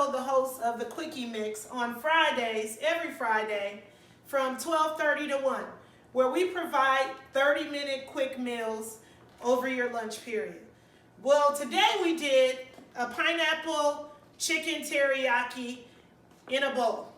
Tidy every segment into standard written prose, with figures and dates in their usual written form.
also the host of the Quickie Mix on Fridays, every Friday, from 12:30 to 1, where we provide 30-minute quick meals over your lunch period. Well, today we did a pineapple chicken teriyaki in a bowl.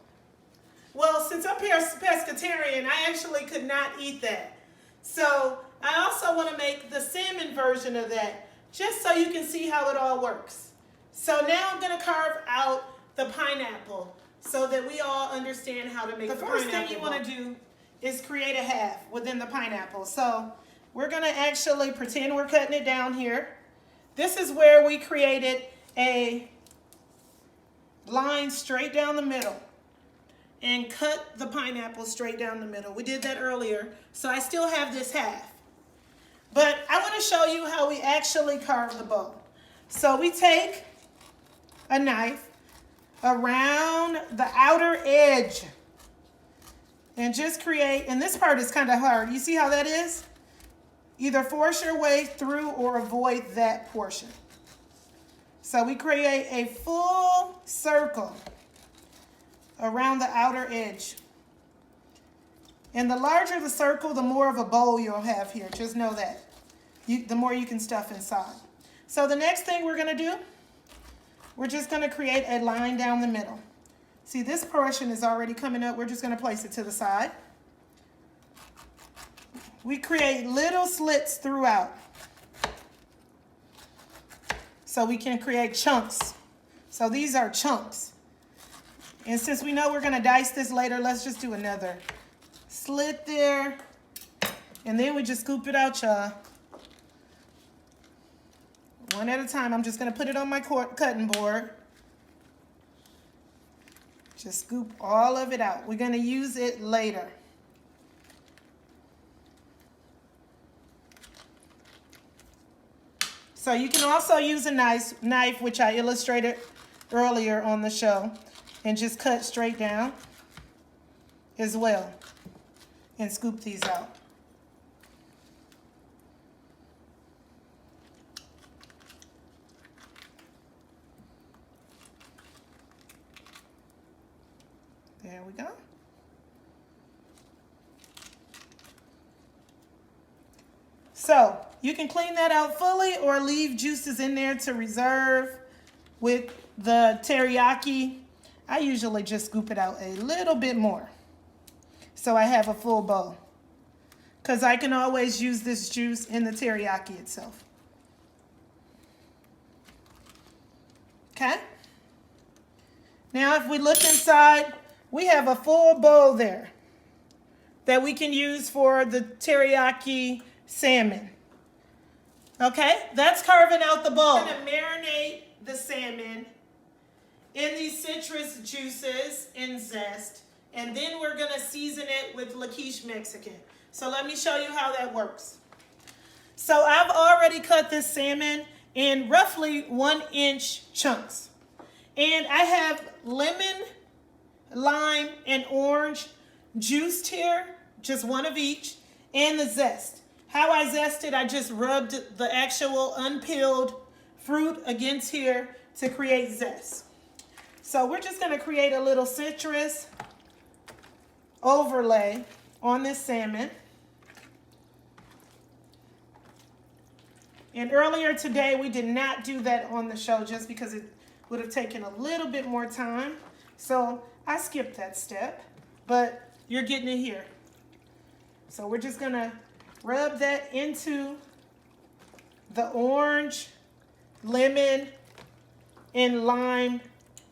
Well, since I'm pescatarian, I actually could not eat that. So I also want to make the salmon version of that, just so you can see how it all works. So now I'm going to carve out the pineapple so that we all understand how to make the pineapple. The first thing you want to do is create a half within the pineapple. So we're going to actually pretend we're cutting it down here. This is where we created a line straight down the middle and cut the pineapple straight down the middle. We did that earlier, so I still have this half. But I want to show you how we actually carve the bowl. So we take a knife around the outer edge and just create, and this part is kind of hard. You see how that is? Either force your way through or avoid that portion. So we create a full circle around the outer edge. And the larger the circle, the more of a bowl you'll have here. Just know that. The more you can stuff inside. So the next thing we're going to do, we're just going to create a line down the middle. See, this portion is already coming up. We're just going to place it to the side. We create little slits throughout so we can create chunks. So these are chunks. And since we know we're going to dice this later, let's just do another slit there. And then we just scoop it out, y'all. One at a time. I'm just going to put it on my cutting board. Just scoop all of it out. We're going to use it later. So you can also use a knife, which I illustrated earlier on the show, and just cut straight down as well and scoop these out. There we go. So you can clean that out fully or leave juices in there to reserve with the teriyaki. I usually just scoop it out a little bit more so I have a full bowl, because I can always use this juice in the teriyaki itself. Okay? Now if we look inside, we have a full bowl there that we can use for the teriyaki salmon. Okay, that's carving out the bowl. We're going to marinate the salmon in these citrus juices and zest, and then we're going to season it with La Quiche Mexican. So let me show you how that works. So I've already cut this salmon in roughly 1-inch chunks. And I have lemon, lime, and orange juiced here, just one of each, and the zest. How I zested, I just rubbed the actual unpeeled fruit against here to create zest. So we're just going to create a little citrus overlay on this salmon. And earlier today, we did not do that on the show just because it would have taken a little bit more time. So I skipped that step, but you're getting it here. So we're just going to rub that into the orange, lemon, and lime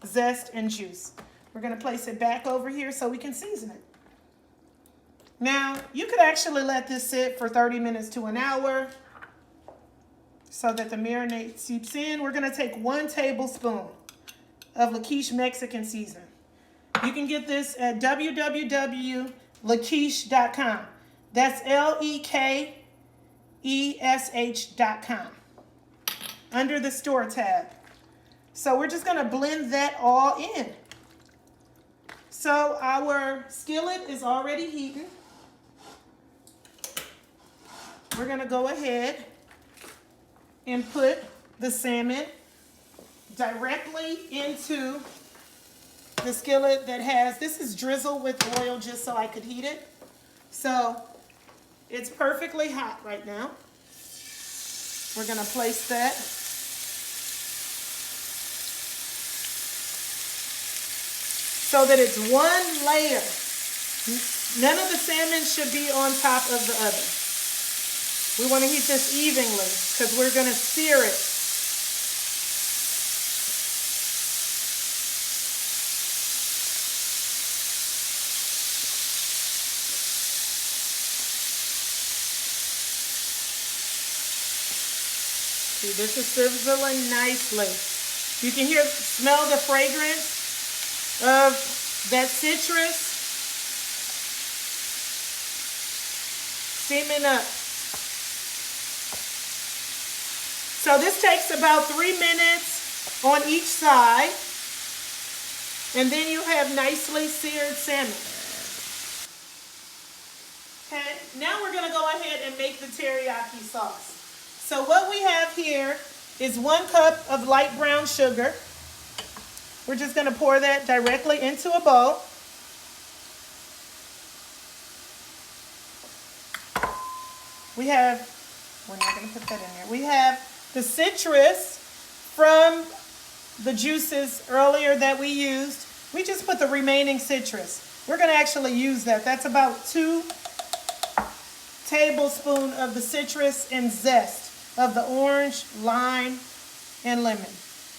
zest and juice. We're going to place it back over here so we can season it. Now, you could actually let this sit for 30 minutes to an hour so that the marinade seeps in. We're going to take 1 tablespoon of La Quiche Mexican seasoning. You can get this at www.laquiche.com. That's LEKESH.com under the store tab. So we're just going to blend that all in. So our skillet is already heating. We're going to go ahead and put the salmon directly into the skillet that has, this is drizzled with oil just so I could heat it. So it's perfectly hot right now. We're gonna place that. So that it's one layer. None of the salmon should be on top of the other. We want to heat this evenly because we're going to sear it. See, this is sizzling nicely. You can smell the fragrance of that citrus steaming up. So this takes about 3 minutes on each side, and then you have nicely seared salmon. Okay, now we're gonna go ahead and make the teriyaki sauce. So what we have here is 1 cup of light brown sugar. We're just gonna pour that directly into a bowl. We're not gonna put that in there. We have the citrus from the juices earlier that we used. We just put the remaining citrus. We're gonna actually use that. That's about 2 tablespoons of the citrus and zest of the orange, lime, and lemon.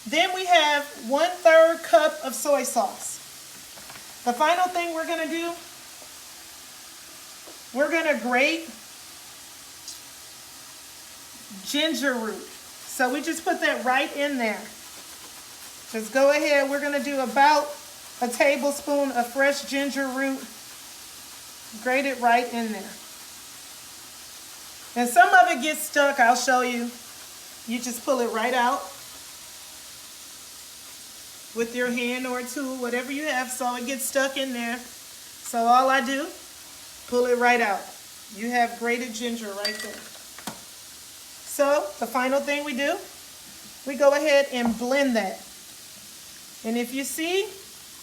Then we have 1/3 cup of soy sauce. The final thing we're gonna do, we're gonna grate ginger root. So we just put that right in there. Just go ahead, we're gonna do about a tablespoon of fresh ginger root. Grate it right in there. And some of it gets stuck, I'll show you. You just pull it right out with your hand or a tool, whatever you have, so it gets stuck in there. So all I do, pull it right out. You have grated ginger right there. So the final thing we do, we go ahead and blend that. And if you see,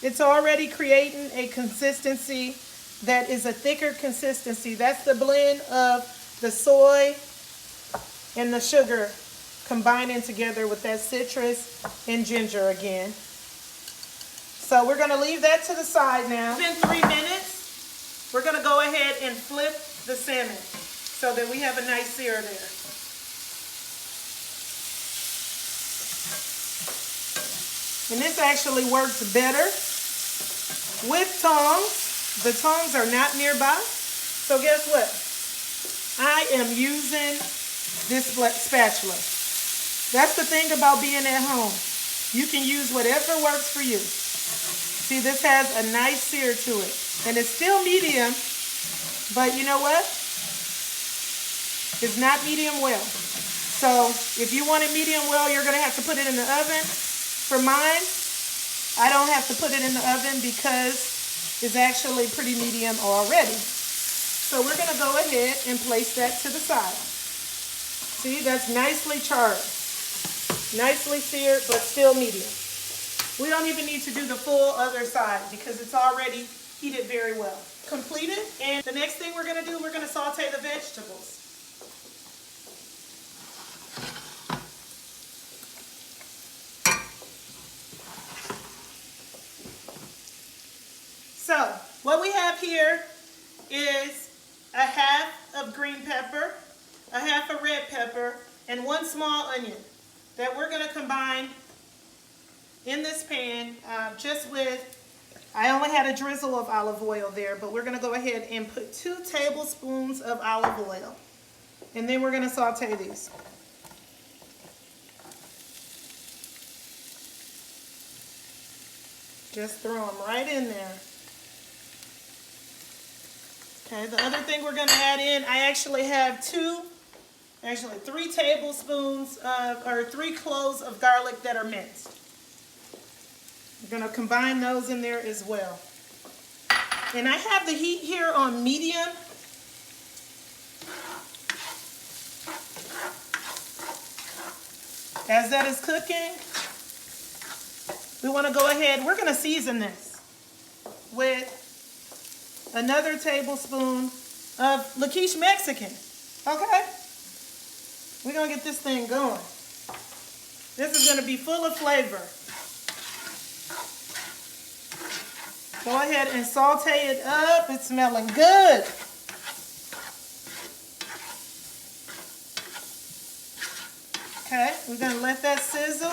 it's already creating a consistency that is a thicker consistency. That's the blend of the soy and the sugar combining together with that citrus and ginger again. So we're gonna leave that to the side now. It's been 3 minutes. We're gonna go ahead and flip the salmon so that we have a nice sear there. And this actually works better with tongs. The tongs are not nearby. So guess what? I am using this spatula. That's the thing about being at home. You can use whatever works for you. See, this has a nice sear to it. And it's still medium, but you know what? It's not medium well. So if you want it medium well, you're gonna have to put it in the oven. For mine, I don't have to put it in the oven because it's actually pretty medium already. So we're gonna go ahead and place that to the side. See, that's nicely charred. Nicely seared, but still medium. We don't even need to do the full other side because it's already heated very well. Completed, and the next thing we're gonna do, we're gonna saute the vegetables. So, what we have here is a half of green pepper, a half of red pepper, and 1 small onion that we're going to combine in this pan just with, I only had a drizzle of olive oil there, but we're going to go ahead and put 2 tablespoons of olive oil. And then we're going to saute these. Just throw them right in there. Okay, the other thing we're going to add in, I actually have 3 tablespoons of, or 3 cloves of garlic that are minced. We're going to combine those in there as well. And I have the heat here on medium. As that is cooking, we want to go ahead, we're going to season this. with another tablespoon of Laquiche Mexican. Okay? We're gonna get this thing going. This is gonna be full of flavor. Go ahead and saute it up. It's smelling good. Okay, we're gonna let that sizzle.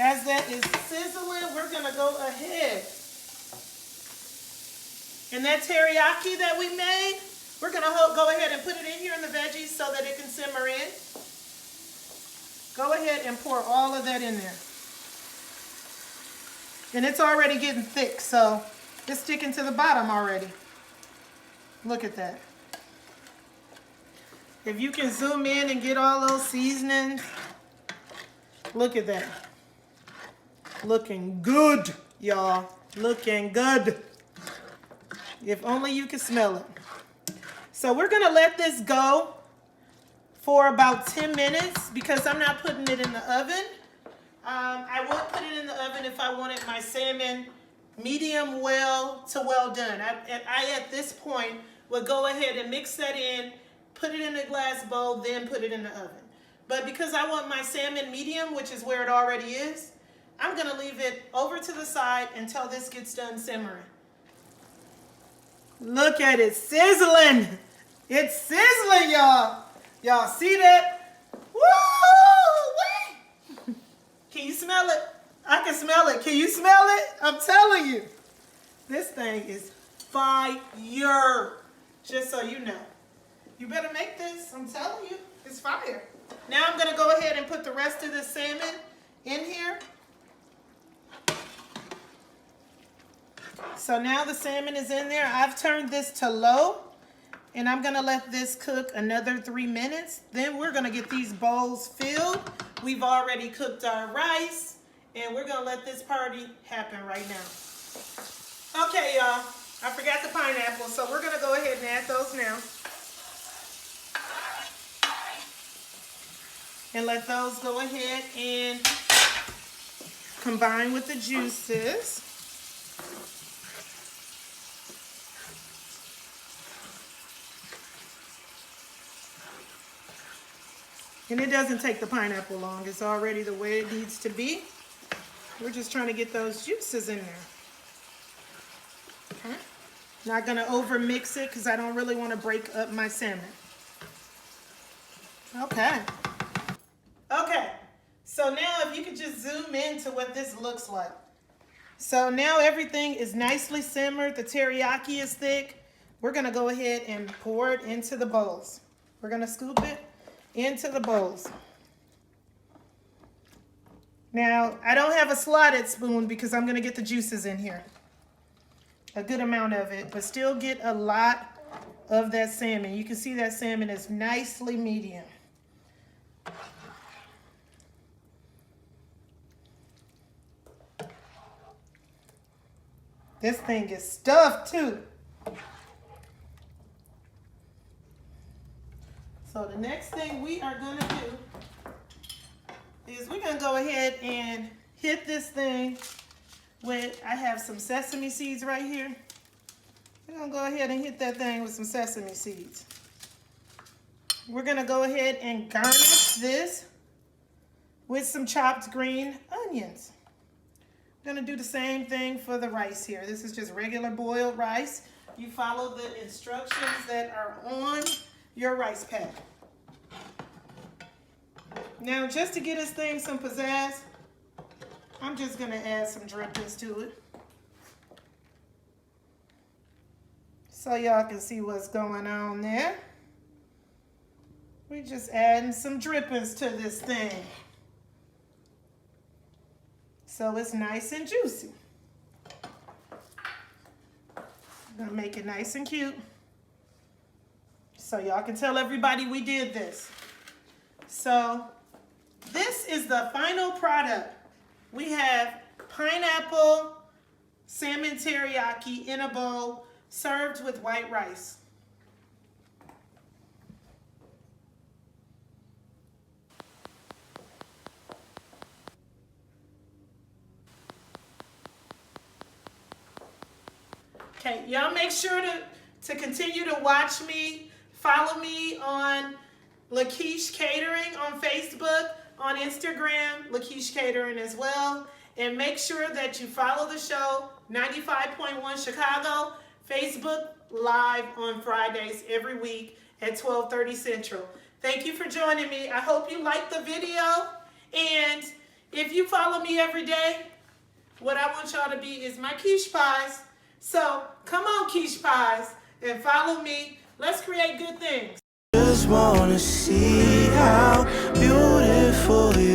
As that is sizzling, we're gonna go ahead. And that teriyaki that we made, we're gonna go ahead and put it in here in the veggies so that it can simmer in. Go ahead and pour all of that in there. And it's already getting thick, so it's sticking to the bottom already. Look at that. If you can zoom in and get all those seasonings, look at that. Looking good, y'all. Looking good. If only you could smell it. So we're gonna let this go for about 10 minutes because I'm not putting it in the oven. I would put it in the oven if I wanted my salmon medium well to well done. I at this point would go ahead and mix that in, put it in a glass bowl, then put it in the oven. But because I want my salmon medium, which is where it already is, I'm gonna leave it over to the side until this gets done simmering. Look at it sizzling. It's sizzling, y'all. Y'all see that? Woo! Wait. Can you smell it? I can smell it. Can you smell it? I'm telling you. This thing is fire. Just so you know. You better make this. I'm telling you. It's fire. Now I'm going to go ahead and put the rest of the salmon in here. So now the salmon is in there. I've turned this to low. And I'm gonna let this cook another 3 minutes. Then we're gonna get these bowls filled. We've already cooked our rice, and we're gonna let this party happen right now. Okay, y'all, I forgot the pineapple, so we're gonna go ahead and add those now. And let those go ahead and combine with the juices. And it doesn't take the pineapple long. It's already the way it needs to be. We're just trying to get those juices in there. Okay. Not gonna over mix it because I don't really want to break up my salmon. Okay. Okay. So now if you could just zoom in to what this looks like. So now everything is nicely simmered. The teriyaki is thick. We're gonna go ahead and pour it into the bowls. We're gonna scoop it into the bowls. Now, I don't have a slotted spoon because I'm gonna get the juices in here. A good amount of it, but still get a lot of that salmon. You can see that salmon is nicely medium. This thing is stuffed too. So the next thing we are gonna do is we're gonna go ahead and hit this thing with, I have some sesame seeds right here. We're gonna go ahead and hit that thing with some sesame seeds. We're gonna go ahead and garnish this with some chopped green onions. I'm gonna do the same thing for the rice here. This is just regular boiled rice. You follow the instructions that are on your rice pack. Now, just to get this thing some pizzazz, I'm just gonna add some drippings to it. So y'all can see what's going on there. We're just adding some drippings to this thing. So it's nice and juicy. I'm gonna make it nice and cute. So y'all can tell everybody we did this. So this is the final product. We have pineapple salmon teriyaki in a bowl served with white rice. Okay, y'all make sure to continue to watch me. Follow me on Lakeisha Catering on Facebook, on Instagram, Lakeisha Catering as well. And make sure that you follow the show, 95.1 Chicago, Facebook Live on Fridays every week at 12:30 Central. Thank you for joining me. I hope you liked the video. And if you follow me every day, what I want y'all to be is my quiche pies. So come on, quiche pies, and follow me. Let's create good things. Just wanna see how beautiful you